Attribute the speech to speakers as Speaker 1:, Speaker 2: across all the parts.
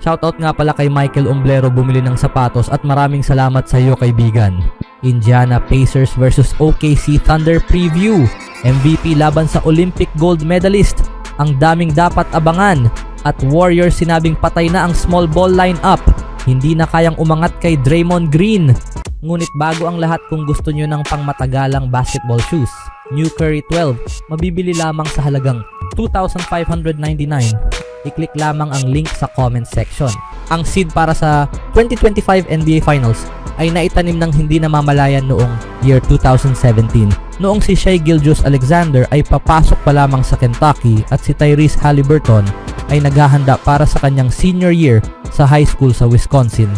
Speaker 1: Shoutout nga pala kay Michael Omblero bumili ng sapatos at maraming salamat sa iyo kaibigan. Indiana Pacers versus OKC Thunder preview. MVP laban sa Olympic gold medalist. Ang daming dapat abangan. At Warriors sinabing patay na ang small ball lineup. Hindi na kayang umangat kay Draymond Green. Ngunit bago ang lahat, kung gusto nyo ng pangmatagalang basketball shoes, New Curry 12, mabibili lamang sa halagang $2,599. I-click lamang ang link sa comment section. Ang seed para sa 2025 NBA Finals ay naitanim ng hindi namamalayan noong year 2017. Noong si Shai Gilgeous-Alexander ay papasok pa lamang sa Kentucky at si Tyrese Haliburton ay naghahanda para sa kanyang senior year sa high school sa Wisconsin.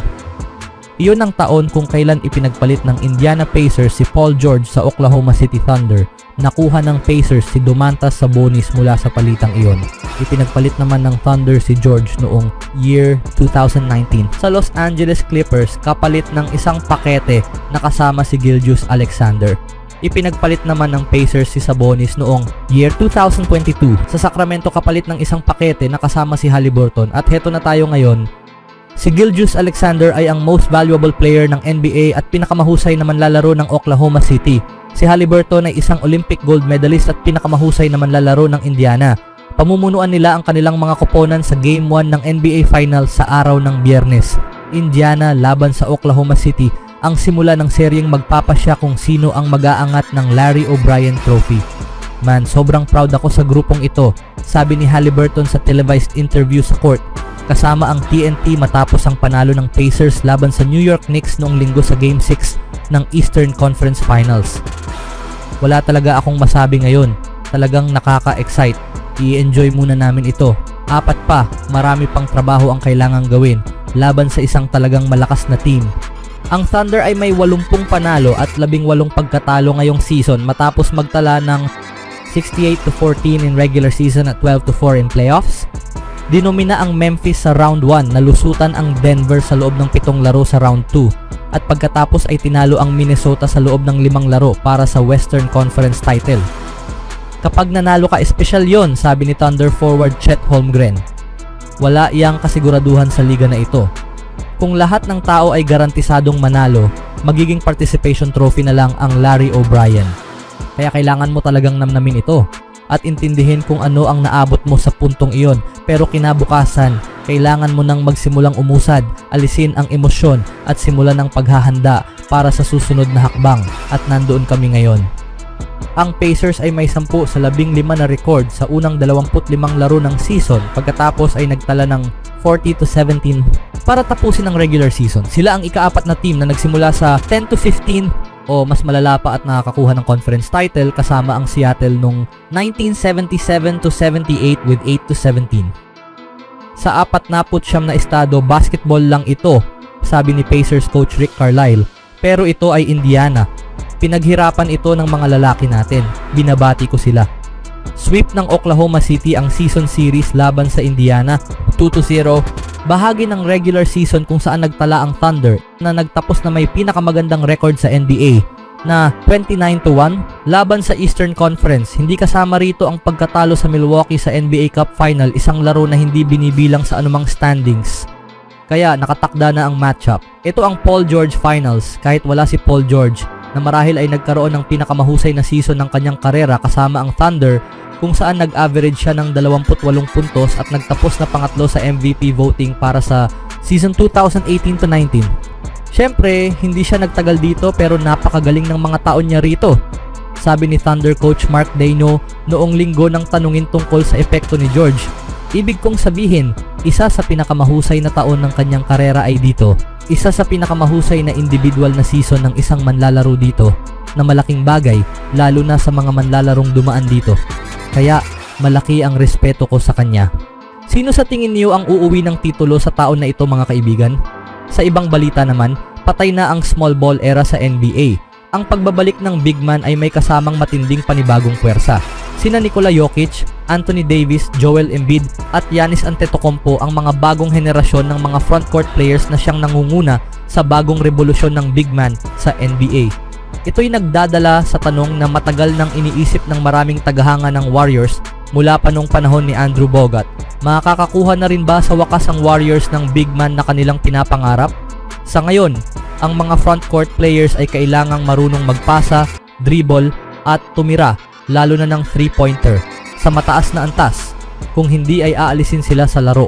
Speaker 1: Iyon ang taon kung kailan ipinagpalit ng Indiana Pacers si Paul George sa Oklahoma City Thunder. Nakuha ng Pacers si Domantas Sabonis mula sa palitang iyon. Ipinagpalit naman ng Thunder si George noong year 2019 sa Los Angeles Clippers kapalit ng isang pakete na kasama si Gilgeous-Alexander. Ipinagpalit naman ng Pacers si Sabonis noong year 2022 sa Sacramento kapalit ng isang pakete na kasama si Haliburton. At heto na tayo ngayon. Si Gilgeous-Alexander ay ang most valuable player ng NBA at pinakamahusay na manlalaro ng Oklahoma City. Si Haliburton ay isang Olympic gold medalist at pinakamahusay na manlalaro ng Indiana. Pamumunuan nila ang kanilang mga koponan sa Game 1 ng NBA Finals sa araw ng Biyernes. Indiana laban sa Oklahoma City, ang simula ng seryeng magpapasya kung sino ang mag-aangat ng Larry O'Brien Trophy. Man, sobrang proud ako sa grupong ito, sabi ni Haliburton sa televised interview sa court. Kasama ang TNT matapos ang panalo ng Pacers laban sa New York Knicks noong linggo sa Game 6 ng Eastern Conference Finals. Wala talaga akong masabi ngayon. Talagang nakaka-excite. I-enjoy muna namin ito. 4 pa, marami pang trabaho ang kailangang gawin laban sa isang talagang malakas na team. Ang Thunder ay may 80 panalo at 18 pagkatalo ngayong season matapos magtala ng 68-14 in regular season at 12-4 in playoffs. Dinomina ang Memphis sa round 1, nalusutan ang Denver sa loob ng 7 laro sa round 2 at pagkatapos ay tinalo ang Minnesota sa loob ng 5 laro para sa Western Conference title. Kapag nanalo ka, espesyal yon, sabi ni Thunder forward Chet Holmgren. Wala iyang kasiguraduhan sa liga na ito. Kung lahat ng tao ay garantisadong manalo, magiging participation trophy na lang ang Larry O'Brien. Kaya kailangan mo talagang namnamin ito at intindihin kung ano ang naabot mo sa puntong iyon, pero kinabukasan, kailangan mo nang magsimulang umusad, alisin ang emosyon at simulan ang paghahanda para sa susunod na hakbang, at nandoon kami ngayon. Ang Pacers ay may 10 sa 15 na record sa unang 25 laro ng season pagkatapos ay nagtala ng 40-17 para tapusin ang regular season. Sila ang ika-4 na team na nagsimula sa 10-15 o mas malala pa at nakakakuha ng conference title kasama ang Seattle nung 1977-78 with 8-17. Sa 49 na estado, basketball lang ito, sabi ni Pacers coach Rick Carlisle. Pero ito ay Indiana. Pinaghirapan ito ng mga lalaki natin. Binabati ko sila. Sweep ng Oklahoma City ang season series laban sa Indiana, 2-0. Bahagi ng regular season kung saan nagtala ang Thunder na nagtapos na may pinakamagandang record sa NBA na 29-1 laban sa Eastern Conference. Hindi kasama rito ang pagkatalo sa Milwaukee sa NBA Cup Final, isang laro na hindi binibilang sa anumang standings. Kaya nakatakda na ang matchup. Ito ang Paul George Finals kahit wala si Paul George na marahil ay nagkaroon ng pinakamahusay na season ng kanyang karera kasama ang Thunder kung saan nag-average siya ng 28 puntos at nagtapos na pangatlo sa MVP voting para sa season 2018-19. Syempre, hindi siya nagtagal dito pero napakagaling ng mga taon niya rito, sabi ni Thunder coach Mark Daigneault noong linggo nang tanungin tungkol sa epekto ni George. Ibig kong sabihin, isa sa pinakamahusay na taon ng kanyang karera ay dito. Isa sa pinakamahusay na individual na season ng isang manlalaro dito na malaking bagay lalo na sa mga manlalarong dumaan dito. Kaya malaki ang respeto ko sa kanya. Sino sa tingin niyo ang uuwi ng titulo sa taon na ito mga kaibigan? Sa ibang balita naman, patay na ang small ball era sa NBA. Ang pagbabalik ng big man ay may kasamang matinding panibagong puwersa. Sina Nikola Jokic, Anthony Davis, Joel Embiid at Giannis Antetokounmpo ang mga bagong henerasyon ng mga frontcourt players na siyang nangunguna sa bagong revolusyon ng big man sa NBA. Ito'y nagdadala sa tanong na matagal nang iniisip ng maraming tagahanga ng Warriors mula pa nung panahon ni Andrew Bogut. Makakakuha na rin ba sa wakas ang Warriors ng big man na kanilang pinapangarap? Sa ngayon, ang mga frontcourt players ay kailangang marunong magpasa, dribble at tumira, lalo na ng 3-pointer, sa mataas na antas, kung hindi ay aalisin sila sa laro.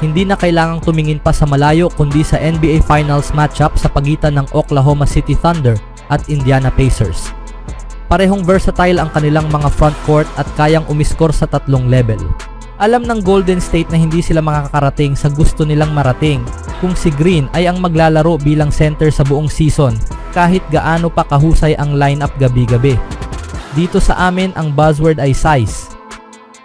Speaker 1: Hindi na kailangang tumingin pa sa malayo kundi sa NBA Finals matchup sa pagitan ng Oklahoma City Thunder at Indiana Pacers. Parehong versatile ang kanilang mga frontcourt at kayang umiskor sa tatlong level. Alam ng Golden State na hindi sila makakarating sa gusto nilang marating kung si Green ay ang maglalaro bilang center sa buong season kahit gaano pa kahusay ang lineup gabi-gabi. Dito sa amin ang buzzword ay size.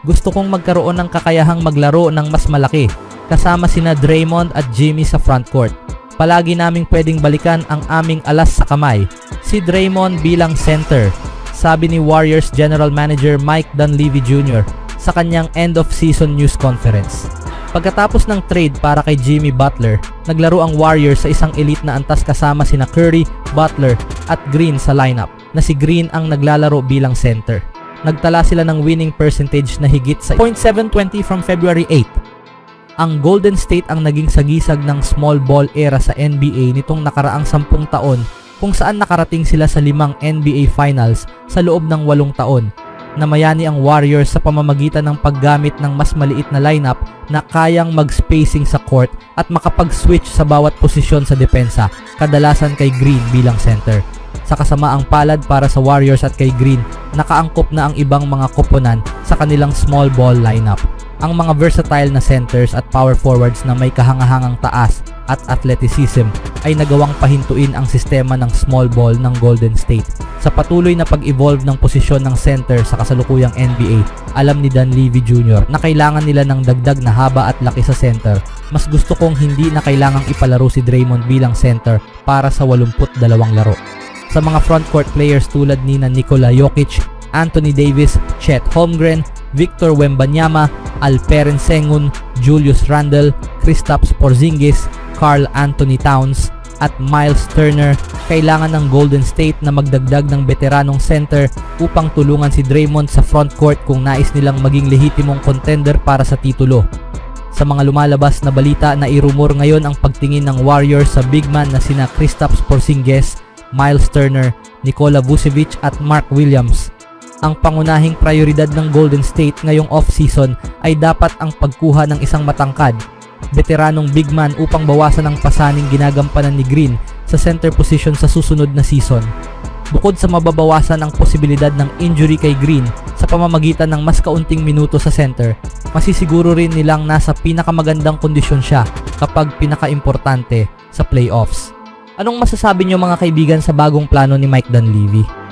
Speaker 1: Gusto kong magkaroon ng kakayahang maglaro ng mas malaki kasama sina Draymond at Jimmy sa frontcourt. Palagi naming pwedeng balikan ang aming alas sa kamay, si Draymond bilang center, sabi ni Warriors General Manager Mike Dunleavy Jr. sa kanyang end-of-season news conference. Pagkatapos ng trade para kay Jimmy Butler, naglaro ang Warriors sa isang elite na antas kasama sina Curry, Butler at Green sa lineup, na si Green ang naglalaro bilang center. Nagtala sila ng winning percentage na higit sa .720 from February 8. Ang Golden State ang naging sagisag ng small ball era sa NBA nitong nakaraang 10 taon kung saan nakarating sila sa 5 NBA Finals sa loob ng 8 taon. Namayani ang Warriors sa pamamagitan ng paggamit ng mas maliit na lineup na kayang mag-spacing sa court at makapag-switch sa bawat posisyon sa depensa, kadalasan kay Green bilang center. Sa kasamaang palad para sa Warriors at kay Green, nakaangkop na ang ibang mga koponan sa kanilang small ball lineup. Ang mga versatile na centers at power forwards na may kahangahangang taas at athleticism ay nagawang pahintuin ang sistema ng small ball ng Golden State. Sa patuloy na pag-evolve ng posisyon ng center sa kasalukuyang NBA, alam ni Dunleavy Jr. na kailangan nila ng dagdag na haba at laki sa center. Mas gusto kong hindi na kailangang ipalaro si Draymond bilang center para sa 82 laro. Sa mga frontcourt players tulad ni Nikola Jokic, Anthony Davis, Chet Holmgren, Victor Wembanyama, Alperen Sengun, Julius Randle, Kristaps Porzingis, Karl Anthony Towns at Miles Turner, kailangan ng Golden State na magdagdag ng veteranong center upang tulungan si Draymond sa frontcourt kung nais nilang maging lehitimong contender para sa titulo. Sa mga lumalabas na balita na irumor ngayon ang pagtingin ng Warriors sa big man na sina Kristaps Porzingis, Miles Turner, Nikola Vucevic at Mark Williams. Ang pangunahing prioridad ng Golden State ngayong off-season ay dapat ang pagkuha ng isang matangkad, veteranong big man upang bawasan ang pasaning ginagampanan ni Green sa center position sa susunod na season. Bukod sa mababawasan ang posibilidad ng injury kay Green sa pamamagitan ng mas kaunting minuto sa center, masisiguro rin nilang nasa pinakamagandang kondisyon siya kapag pinakaimportante sa playoffs. Anong masasabi niyo mga kaibigan sa bagong plano ni Mike Dunleavy?